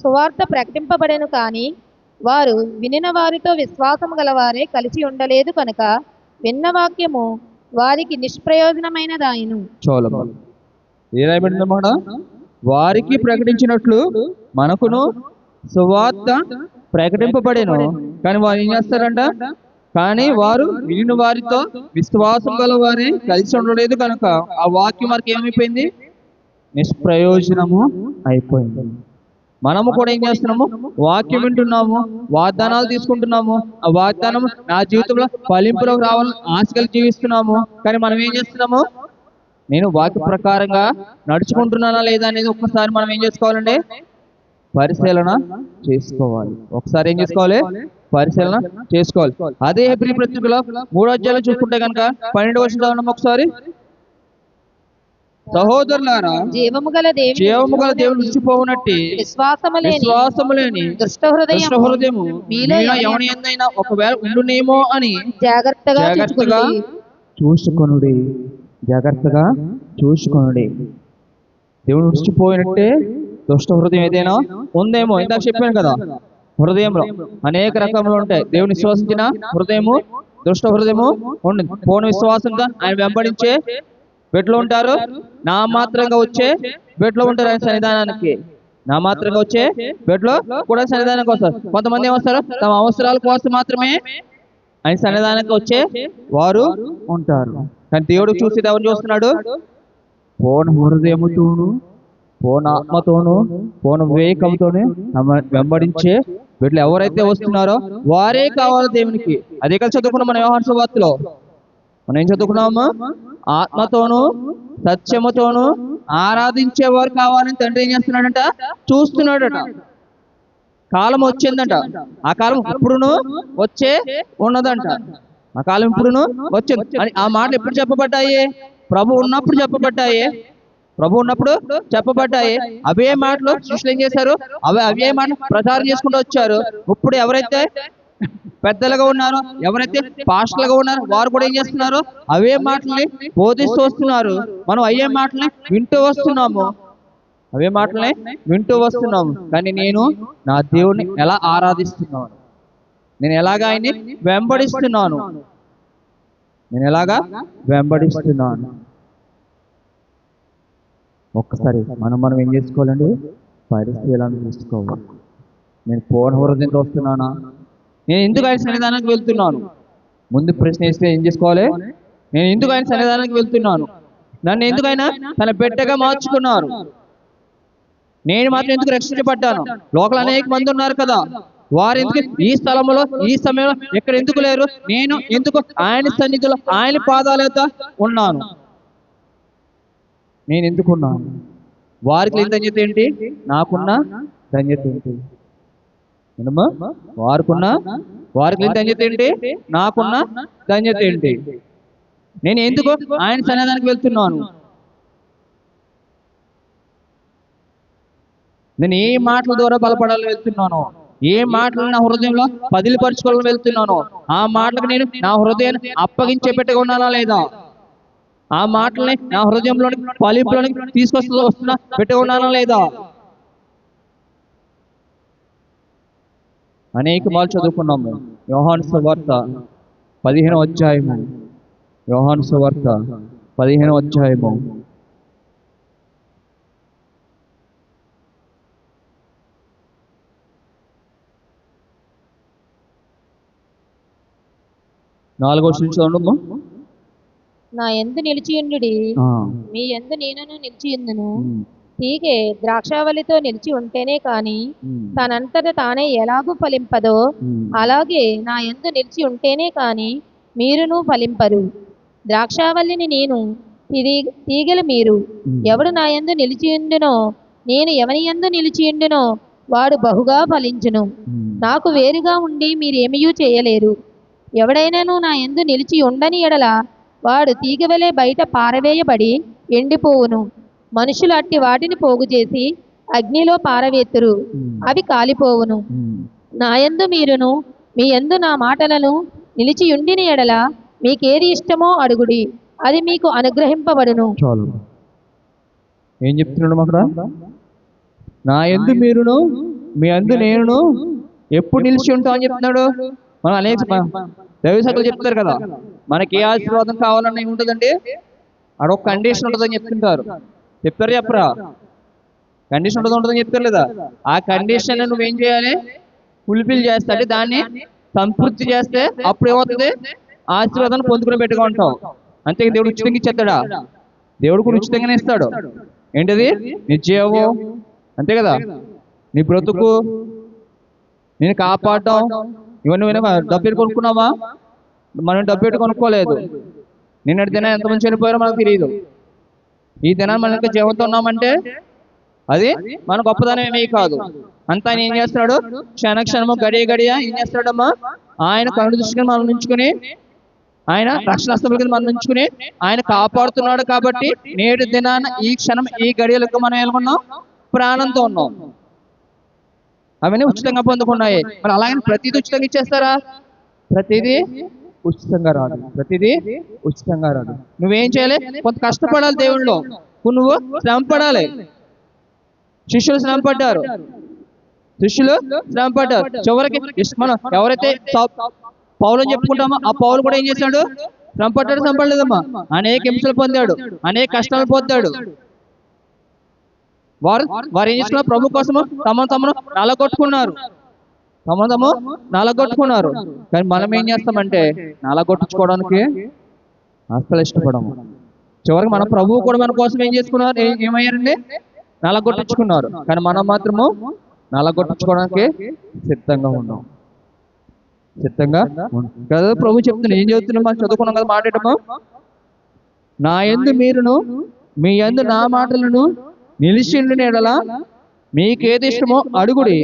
సువార్త ప్రకటింపబడెను, కానీ వారు వినిన వారితో విశ్వాసము గలవారే కలిసి ఉండలేదు కనుక విన్న వాక్యము వారికి నిష్ప్రయోజనమైనదాయను. ఏమైందన్నమాట? వారికి ప్రకటించినట్లు మనకును సువార్త ప్రకటింపబడెను, కానీ వారు ఏం చేస్తారంట? కానీ వారు వినిన వారితో విశ్వాసం గల వారే కలిసి ఉండలేదు కనుక ఆ వాక్యం వారికి ఏమైపోయింది? నిష్ప్రయోజనము అయిపోయింది. మనము కూడా ఏం చేస్తున్నాము? వాక్యం వింటున్నాము, వాగ్దానాలు తీసుకుంటున్నాము, ఆ వాగ్దానం నా జీవితంలో ఫలింపులోకి రావాలని ఆశలు జీవిస్తున్నాము, కానీ మనం ఏం చేస్తున్నాము? నేను వాక్య ప్రకారంగా నడుచుకుంటున్నానా లేదా అనేది ఒక్కసారి మనం ఏం చేసుకోవాలండి? పరిశీలన చేసుకోవాలి. ఒకసారి ఏం చేసుకోవాలి? పరిశీలన చేసుకోవాలి. అదే హెబ్రీ పత్రికలో 3వ అధ్యాయంలో చూసుకుంటే కనుక 12వ వచనం చదవండి ఒకసారి. సహోదరులారా, జీవము గల దేవుని విడిచిపోవునట్టి విశ్వాసము లేని దుష్ట హృదయము మీలో ఎవని యందైనా ఒకవేళ ఉండునేమో అని జాగ్రత్తగా చూసుకొనుడి. జాగ్రత్తగా చూసుకొనుడి. దేవుని విడిచిపోయినట్టే దుష్ట హృదయం ఏదైనా ఉందేమో, ఇందాక చెప్పాను కదా, హృదయంలో అనేక రకములు ఉంటాయి. దేవుని విశ్వసించిన హృదయము, దుష్ట హృదయము ఉంది. పూర్ణ విశ్వాసంగా ఆయన వెంబడించే బిడ్డలు ఉంటారు, నా మాత్రంగా వచ్చే బిడ్డలు ఉంటారు ఆయన సన్నిధానానికి. నా మాత్రంగా వచ్చే బిడ్డలు కూడా సన్నిధానానికి వస్తారు. కొంతమంది ఏమొస్తారు, తమ అవసరాల కోసం మాత్రమే ఆయన సన్నిధానానికి వచ్చే వారు ఉంటారు. కానీ దేవుడు చూసి ఎవరు చూస్తున్నాడు? పూర్ణ హృదయముతోను, పూర్ణ ఆత్మతోను, పూర్ణ వివేకంతోనే వెంబడించే వీళ్ళు ఎవరైతే వస్తున్నారో వారే కావాలి దేవునికి. అదే కదా చదువుకున్నాం మన యోహాను సువార్తలో. మనం ఏం చదువుకున్నామా? ఆత్మతోను సత్యముతోను ఆరాధించేవారు కావాలని తండ్రి ఏం చేస్తున్నాడంట? చూస్తున్నాడట. కాలం వచ్చిందంట. ఆ కాలం ఇప్పుడును వచ్చే ఉన్నదంట. ఆ కాలం ఇప్పుడును వచ్చింది అని ఆ మాటలు ఎప్పుడు చెప్పబడ్డాయి? ప్రభు ఉన్నప్పుడు చెప్పబడ్డాయి. ప్రభు ఉన్నప్పుడు చెప్పబడ్డాయి. అవే మాటలు శిష్యులు ఏం చేశారు? అవే మాటలు ప్రచారం చేసుకుంటూ వచ్చారు. ఇప్పుడు ఎవరైతే పెద్దలుగా ఉన్నారో, ఎవరైతే పాస్టర్లుగా ఉన్నారో వారు కూడా ఏం చేస్తున్నారు? అవే మాటల్ని బోధిస్తూ వస్తున్నారు. మనం అయ్యే మాటల్ని వింటూ వస్తున్నాము. అవే మాటల్ని వింటూ వస్తున్నాము. కానీ నేను నా దేవుడిని ఎలా ఆరాధిస్తున్నాను? నేను ఎలాగా ఆయన్ని వెంబడిస్తున్నాను? నేను ఎలాగా వెంబడిస్తున్నాను? ఒక్కసారి మనం ఏం చేసుకోవాలండి? పరిశీలన చేసుకోవాలి. నేను పూర్ణ హృదయంతో వస్తున్నానా? నేను ఎందుకు ఆయన సన్నిధానానికి వెళ్తున్నాను? ముందు ప్రశ్న వేస్తే ఏం చేసుకోవాలి? నేను ఎందుకు ఆయన సన్నిధానానికి వెళ్తున్నాను? నన్ను ఎందుకు ఆయన తన బిడ్డగా మార్చుకున్నారు? నేను మాత్రం ఎందుకు రక్షించబడ్డాను? లోకల్ అనేక మంది ఉన్నారు కదా, వారు ఎందుకు ఈ స్థలంలో ఈ సమయంలో ఎక్కడ ఎందుకు లేరు? నేను ఎందుకు ఆయన సన్నిధిలో ఆయన పాదాలతో ఉన్నాను? నేను ఎందుకున్నాను? వారికి లేని ధన్యత ఏంటి? నాకున్న ధన్యత ఏంటి? వారికి లేని ధన్యత ఏంటి? నాకున్న ధన్యత ఏంటి? నేను ఎందుకు ఆయన సన్నిధానానికి వెళ్తున్నాను? నేను ఏ మాటల ద్వారా బలపడాలని వెళ్తున్నాను? ఏ మాటలు నా హృదయంలో పదిలిపరచుకోవాలని వెళ్తున్నాను? ఆ మాటలకు నేను నా హృదయాన్ని అప్పగించే పెట్టుగా ఉన్నానా లేదా? ఆ మాటల్ని నా హృదయంలోని ఫలింపులోనికి వస్తున్నా పెట్టుగా ఉన్నానా లేదా? అనేక మార్లు చదువుకున్నాము. యోహాను సువార్త 15వ అధ్యాయము. యోహాను సువార్త 15వ అధ్యాయము. నాలుగో చూడండి. నా యందు నిలిచియుండుడి, మీ యందు నేనను నిలిచియుందును. తీగె ద్రాక్షావళితో నిలిచి ఉంటేనే కాని తనంతట తానే ఎలాగూ ఫలింపదో, అలాగే నా యందు నిలిచి ఉంటేనే కాని మీరును ఫలింపరు. ద్రాక్షావళిని నేను, తీగెలు మీరు. ఎవడు నా యందు నిలిచియుండునో, నేను ఎవని యందు నిలిచియుండునో వాడు బహుగా ఫలించును. నాకు వేరుగా ఉండి మీరేమీ చేయలేరు. ఎవడైనాను నా యందు నిలిచి ఉండని ఎడల వాడు తీగవలే బయట పారవేయబడి ఎండిపోవును. మనుషులు అట్టి వాటిని పోగు చేసి అగ్నిలో పారవేతురు, అవి కాలిపోవును. నా యందు మీరును మీ యందు నా మాటలను నిలిచి ఉండిన ఎడల మీకేది ఇష్టమో అడుగుడి, అది మీకు అనుగ్రహింపబడును. చాలు. ఏం చెప్తున్నాడు అక్కడ? నా యందు మీరును మీ యందు నేనును ఎప్పుడు నిలిచి ఉంటామని చెప్తున్నాడు. మనం అనేక దైవశాఖలు చెప్తారు కదా, మనకి ఏ ఆశీర్వాదం కావాలని ఉంటుందండి, అడొక కండిషన్ ఉంటుందని చెప్తుంటారు. చెప్పరా? కండిషన్ ఉంటుందని చెప్తారు లేదా? ఆ కండిషన్ నువ్వేం చేయాలి? ఫుల్ఫిల్ చేస్తా, అంటే దాన్ని సంతృప్తి చేస్తే అప్పుడు ఏమవుతుంది? ఆశీర్వాదాన్ని పొందుకుని పెట్టుకుంటావు. అంతే. దేవుడు ఉచితంగా ఇచ్చేస్తాడా? దేవుడు కూడా ఉచితంగానే ఇస్తాడు. ఏంటది? నీ జీవము, అంతే కదా, నీ బ్రతుకు, నేను కాపాడటం, ఇవన్నీ డబ్బు పెట్టి కొనుక్కున్నావా? మనం డబ్బు పెట్టి కొనుక్కోలేదు. నిన్నటి దినం ఎంతమంది చనిపోయారో మనకు తెలియదు. ఈ దినాన్ని మనం ఇంకా జీవంతో ఉన్నామంటే అది మన గొప్పదనం ఏమీ కాదు. అంతా ఆయన ఏం చేస్తున్నాడు? క్షణము గడియ ఏం చేస్తాడమ్మా? ఆయన కరుణ దృష్టిని మనం ఉంచుకుని, ఆయన రక్షణ హస్తముల కింద మనం ఉంచుకుని ఆయన కాపాడుతున్నాడు. కాబట్టి నేడు దినాన ఈ క్షణం ఈ గడియలకు మనం ఏమన్నాం? ప్రాణంతో ఉన్నాం. అవన్నీ ఉచితంగా పొందుకున్నాయి. మరి అలాగని ప్రతిదీ ఉచితంగా ఇచ్చేస్తారా? ప్రతిదీ ఉచితంగా రాదు. ప్రతిదీ ఉచితంగా రాదు. నువ్వేం చేయాలి? కొంత కష్టపడాలి దేవుళ్ళో. నువ్వు శ్రమ పడాలి. శిష్యులు శ్రమ పడ్డారు. శిష్యులు శ్రమ పడ్డారు. చివరికి మనం ఎవరైతే పౌలని చెప్పుకుంటామో ఆ పౌలు కూడా ఏం చేశాడు? శ్రమ పడ్డాడు, శ్రమ పడలేదమ్మా. అనేక హింసలు పొందాడు, అనేక కష్టాలు పొందాడు. వారు ఏం చేస్తున్నారు? ప్రభు కోసము తమను నలగొట్టుకున్నారు. కానీ మనం ఏం చేస్తామంటే నలగొట్టుకోవడానికి అస్సలు ఇష్టపడము. చివరికి మన ప్రభువు కూడా మన కోసం ఏం చేసుకున్నారు? ఏమయ్యారండి? నలగొట్టించుకున్నారు. కానీ మనం మాత్రము నలగొట్టించుకోవడానికి సిద్ధంగా ఉన్నాం. కదా ప్రభు చెప్తున్నా. ఏం చెప్తున్నాం? మనం చదువుకున్నాం కదా మాట్లాడము. నా యందు మీరును మీ యందు నా మాటలను నిలిచిండు ఎడల మీకేది ఇష్టమో అడుగుడి,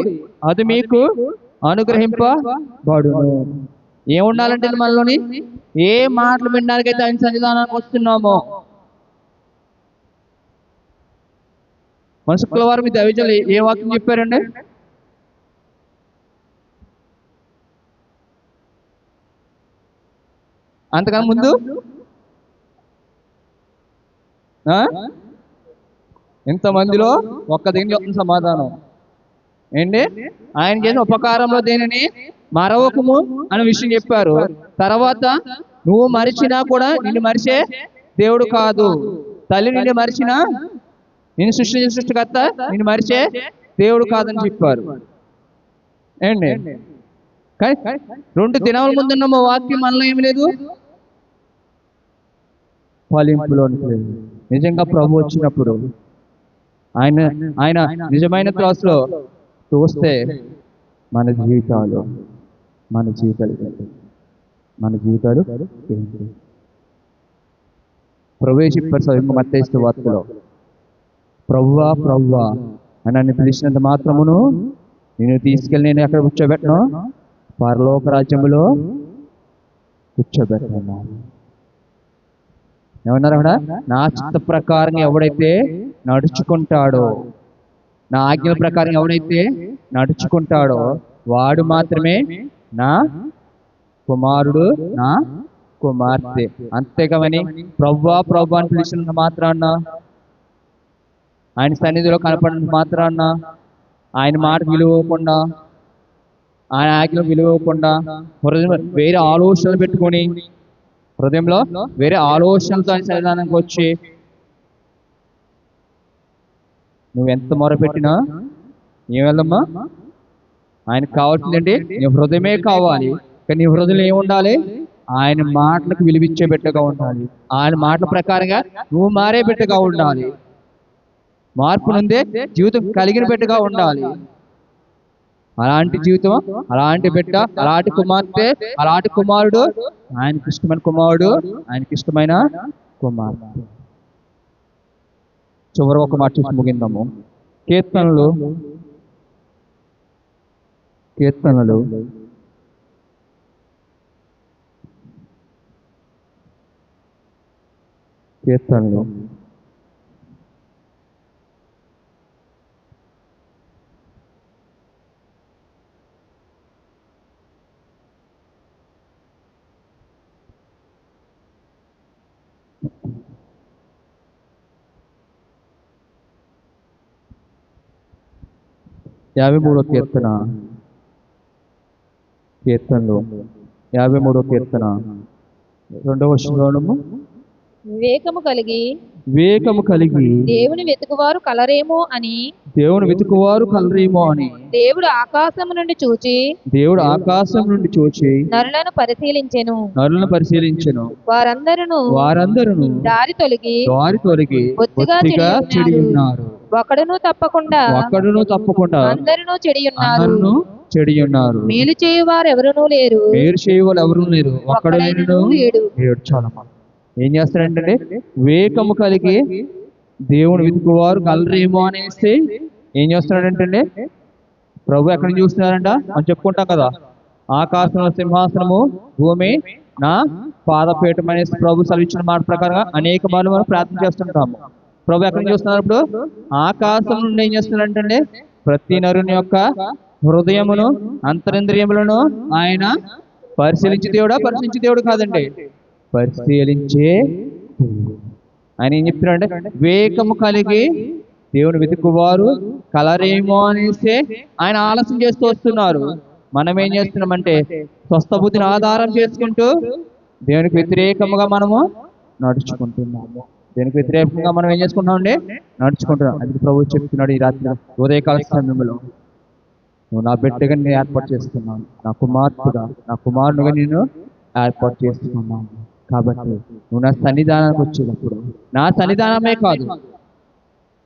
అది మీకు అనుగ్రహింపబడును. ఏముండాలంటే మనలోని ఏ మాటలు వినడానికైతే ఆయన సన్నిధానానికి వస్తున్నామో. మన శుక్రవారం మీ దైవజనులు ఏ వాక్యం చెప్పారండి? అంతకన్నా ముందు ఇంతమందిలో ఒక్క దీని చెప్తున్న సమాధానం ఏంటి? ఆయన చేసిన ఉపకారంలో దేనిని మరవకము అనే విషయం చెప్పారు. తర్వాత నువ్వు మరిచినా కూడా నిన్ను మరిచే దేవుడు కాదు. తల్లి నిన్ను మరిచినా, నిన్ను సృష్టికర్త నిన్ను మరిచే దేవుడు కాదని చెప్పారు. ఏంటి? కానీ 2 దినాల ముందున్న మా వాక్యం మనలో ఏమి లేదు, ఫలింపులోనికి లేదు. నిజంగా ప్రభు వచ్చినప్పుడు ఆయన నిజమైన త్రాసులో చూస్తే మన జీవితాలు ప్రవేశించారు. మత్తయి వార్తలో ప్రభువా అని నన్ను పిలిచినంత మాత్రమును నేను తీసుకెళ్ళి నేను ఎక్కడ కూర్చోబెట్టను? పరలోక రాజ్యములో కూర్చోబెట్టను. ఏమన్నారు అక్కడ? నా చిత్త ప్రకారం ఎవడైతే నడుచుకుంటాడో, నా ఆజ్ఞల ప్రకారం ఎవడైతే నడుచుకుంటాడో వాడు మాత్రమే నా కుమారుడు, నా కుమార్తె. అంతేకాని ప్రభువా అని పిలిచినంత మాత్రాన్న, ఆయన సన్నిధిలో కనపడినంత మాత్రాన్న, ఆయన మాట విలువకుండా, ఆయన ఆజ్ఞలు విలువకుండా వేరే ఆలోచనలు పెట్టుకొని, హృదయంలో వేరే ఆలోచనలతో ఆయన సన్నిధానానికి వచ్చి నువ్వెంత మొరపెట్టినా ఏం వెళ్దమ్మా? ఆయనకు కావాల్సిందండి నీ హృదయమే కావాలి. కానీ నీ హృదయంలో ఏముండాలి? ఆయన మాటలకు విలువిచ్చే బిడ్డగా ఉండాలి. ఆయన మాటల ప్రకారంగా నువ్వు మారే బిడ్డగా ఉండాలి. మార్పు నుండే జీవితం కలిగిన బిడ్డగా ఉండాలి. అలాంటి జీవితం, అలాంటి బిడ్డ, అలాంటి కుమార్తె, అలాంటి కుమారుడు, ఆయనకి ఇష్టమైన కుమారుడు, ఆయనకి ఇష్టమైన కుమార్తె. చివరి ఒక మాట చూసి ముగిందాము. కీర్తనలు కీర్తనలు 53వ కీర్తన 2వ వచనము. వివేకము కలిగి దేవుని వెతుకువారు కలరేమో అని దేవుడు ఆకాశం నుండి చూచి నరులను పరిశీలించెను. వారందరూ దారి తొలగి బొత్తిగా చెడి ఉన్నారు. ఒకడును తప్పకుండా అందరూ చెడి ఉన్నారు. మేలు చేయువారు ఎవరునూ లేరు. ఒక్కడైనను లేడు. ఏం చేస్తాడంటే వివేకము కలిగి దేవుని వెతుకువారు కలరేమో అనేసి ఏం చేస్తున్నాడంటే ప్రభు ఎక్కడి నుంచి చూస్తున్నారంట అని చెప్పుకుంటాం కదా. ఆకాశంలో సింహాసనము, భూమి నా పాదపీఠం అనేసి ప్రభు సెలవిచ్చిన మాట ప్రకారంగా అనేక మార్లు మనం ప్రార్థన చేస్తుంటాము. ప్రభు ఎక్కడి నుంచి చూస్తున్నారు? ఇప్పుడు ఆకాశం నుండి ఏం చేస్తున్నాడంటే ప్రతి నరుని యొక్క హృదయమును, అంతరింద్రియములను ఆయన పరిశీలించే దేవుడు కాదండి, పరిశీలించే. ఆయన ఏం చెప్తున్నాడంటే వివేకము కలిగి దేవుని వెతుకువారు కలరేమో అనేసి ఆయన ఆలస్యం చేస్తూ వస్తున్నారు. మనం ఏం చేస్తున్నామంటే స్వస్థ బుద్ధిని ఆధారం చేసుకుంటూ దేవునికి వ్యతిరేకంగా మనము నడుచుకుంటున్నాము. దేవునికి వ్యతిరేకంగా మనం ఏం చేసుకుంటామండి? నడుచుకుంటున్నాం. అందుకే ప్రభువు చెప్తున్నాడు ఈ రాత్రి ఉదయకాల సమయంలో, నువ్వు నా బిడ్డగా నేను ఏర్పాటు చేస్తున్నాను, నా కుమారునిగా నేను ఏర్పాటు చేస్తున్నాను. కాబట్టి నువ్వు నా సన్నిధానానికి వచ్చేటప్పుడు, నా సన్నిధానమే కాదు,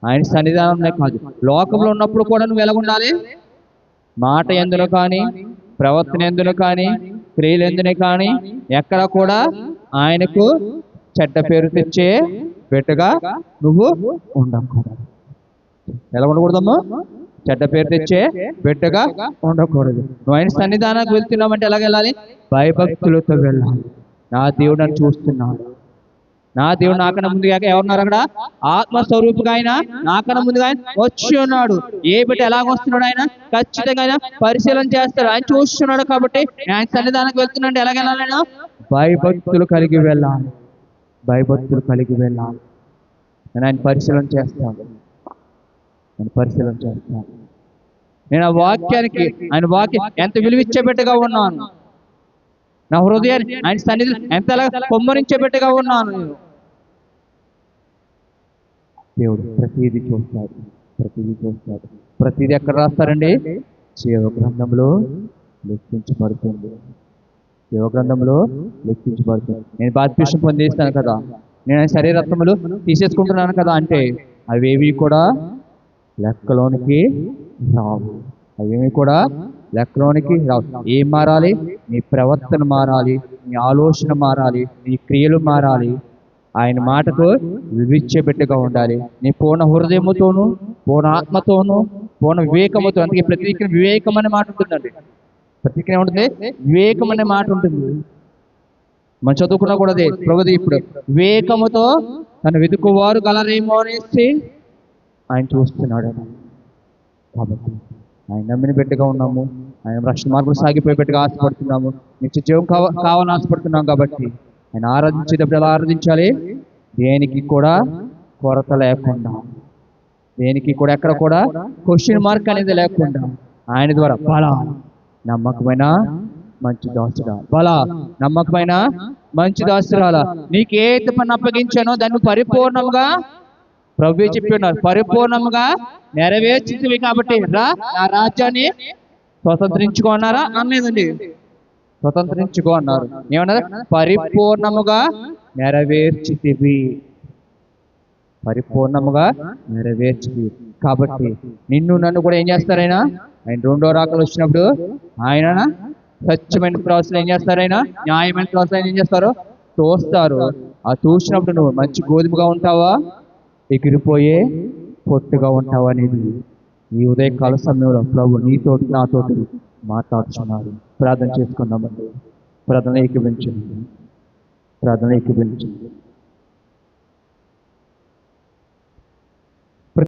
ఆయన సన్నిధానమే కాదు, లోకంలో ఉన్నప్పుడు కూడా నువ్వు ఎలాగుండాలి? మాట ఎందులో కానీ, ప్రవర్తన ఎందులో కానీ, క్రియలు ఎందునే కానీ ఎక్కడ కూడా ఆయనకు చెడ్డ పేరు తెచ్చే బిడ్డగా నువ్వు ఉండకూడదు. ఎలా ఉండకూడదమ్మా? చెడ్డ పేరు తెచ్చే బిడ్డగా ఉండకూడదు. నువ్వు ఆయన సన్నిధానానికి వెళ్తున్నామంటే ఎలాగ వెళ్ళాలి? భయభక్తులతో వెళ్ళాలి. నా దేవుడు నన్ను చూస్తున్నాడు, నా దేవుడు నాకన్నా ముందుగా ఎవరున్నారు అక్కడ? ఆత్మస్వరూపుగా ఆయన నాకన్నా ముందుగా ఆయన వచ్చి ఉన్నాడు. ఏ బిడ్డ ఎలాగ వస్తున్నాడు? ఆయన ఖచ్చితంగా ఆయన పరిశీలన చేస్తాడు. ఆయన చూస్తున్నాడు. కాబట్టి ఆయన సన్నిధానానికి వెళ్తున్నాడు. ఎలాగ వెళ్ళాలైనా? భయభక్తులు కలిగి వెళ్ళాలి. భయభక్తులు కలిగి వెళ్ళాలి. నేను ఆయన పరిశీలన చేస్తాను. నేను ఆ వాక్యానికి, ఆయన వాక్యం ఎంత విలువిచ్చే బిడ్డగా ఉన్నాను. నా హృదయాన్ని ఆయన సన్నిధి ఎంతలా కొమ్మరించే బిడ్డగా ఉన్నాను. దేవుడు ప్రతిదీ చూస్తాడు. ప్రతిదీ ఎక్కడ రాస్తారండి? జీవ గ్రంథంలో లెక్కించబడుతుంది. నేను బాప్తిస్మం పొందేస్తాను కదా, నేను శరీరత్వములు తీసేసుకుంటున్నాను కదా అంటే అవేవి కూడా లెక్కలోనికి రావు. ఏం మారాలి? నీ ప్రవర్తన మారాలి, నీ ఆలోచన మారాలి, నీ క్రియలు మారాలి. ఆయన మాటకు వివిచ్చేబెట్టుగా ఉండాలి. నీ పూర్ణ హృదయముతోను, పూర్ణ ఆత్మతోను, పూర్ణ వివేకముతో. అందుకే ప్రతికి వివేకం అనే మాట ఉంటుందండి. ప్రతికి ఏముంటుంది? వివేకం అనే మాట ఉంటుంది. మనం చదువుకున్నా కూడా అదే. ప్రభుది ఇప్పుడు వివేకముతో తను వెతుకువారు కలరేమో అనేసి ఆయన చూస్తున్నాడు. కాబట్టి ఆయన నమ్మిన బిడ్డగా ఉన్నాము, ఆయన రక్షణ మార్గంలో సాగిపోయే బిడ్డగా ఆశపడుతున్నాము, నిత్య జీవం కావాలని ఆశపడుతున్నాం. కాబట్టి ఆయన ఆరాధించేటప్పుడు ఎలా ఆరాధించాలి? దేనికి కూడా కొరత లేకుండా, దేనికి కూడా ఎక్కడ కూడా క్వశ్చన్ మార్క్ అనేది లేకుండా ఆయన ద్వారా బల నమ్మకమైన మంచి దాసుడా, నమ్మకమైన మంచి దాసురాలా, నీకేది పని అప్పగించానో దాన్ని పరిపూర్ణంగా ప్రభువే చెప్పి ఉన్నారు, పరిపూర్ణంగా నెరవేర్చింది. కాబట్టి రా నా రాజ్యాన్ని స్వతంత్రించుకో అన్నారా? అనలేదండి, స్వతంత్రించుకో అన్నారు. ఏమన్నారు? పరిపూర్ణముగా నెరవేర్చితివి. కాబట్టి నిన్ను నన్ను కూడా ఏం చేస్తారైనా? ఆయన రెండో రాకలు వచ్చినప్పుడు ఆయన స్వచ్ఛమైన త్రాసులు ఏం చేస్తారైనా? న్యాయమైన త్రాసులు ఆయన ఏం చేస్తారు? తోస్తారు. ఆ చూసినప్పుడు నువ్వు మంచి గోధుమగా ఉంటావా, ఎగిరిపోయే పొట్టుగా ఉంటావా అనేది ఈ ఉదయకాల సమయంలో ప్రభు నీతోటి నాతోటి మాట్లాడుతున్నారు. ప్రార్థన చేసుకుందామండి. ప్రార్థన ఏకీభవించండి.